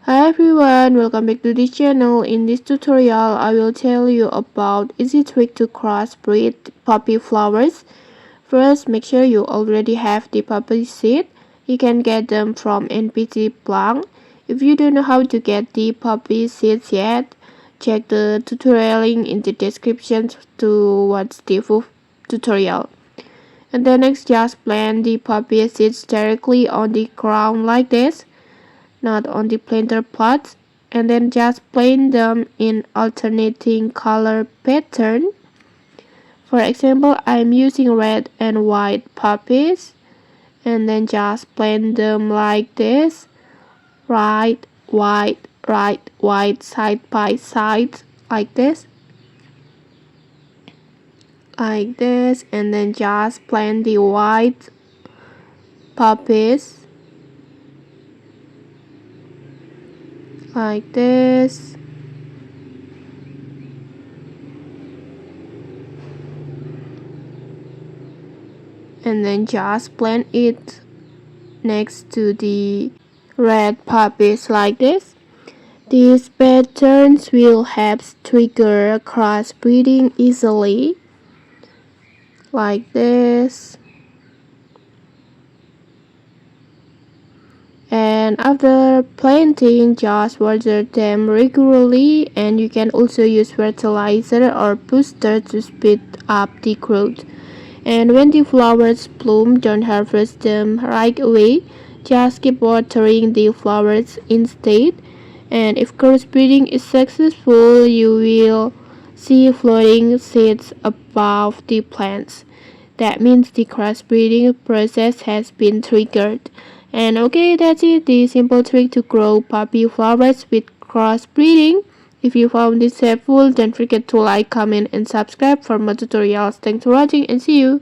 Hi everyone, welcome back to this channel. In this tutorial, I will tell you about easy trick to crossbreed poppy flowers. First, make sure you already have the poppy seed. You can get them from NPC plant. If you don't know how to get the poppy seeds yet, check the tutorial link in the description to watch the full tutorial. And then next, just plant the poppy seeds directly on the ground like this, not on the planter plots, and then just plant them in alternating color pattern. For example, I'm using red and white poppies, and then just plant them like this, right, white, right, white, side by side, like this, and then just plant the white poppies like this. And then just plant it next to the red poppies like this. These patterns will help trigger crossbreeding easily, like this. And after planting, just water them regularly, and you can also use fertilizer or booster to speed up the growth. And when the flowers bloom, don't harvest them right away. Just keep watering the flowers instead. And if crossbreeding is successful, you will see floating seeds above the plants. That means the crossbreeding process has been triggered. And okay, that's it, the simple trick to grow poppy flowers with crossbreeding. If you found this helpful, don't forget to like, comment, and subscribe for more tutorials. Thanks for watching and see you.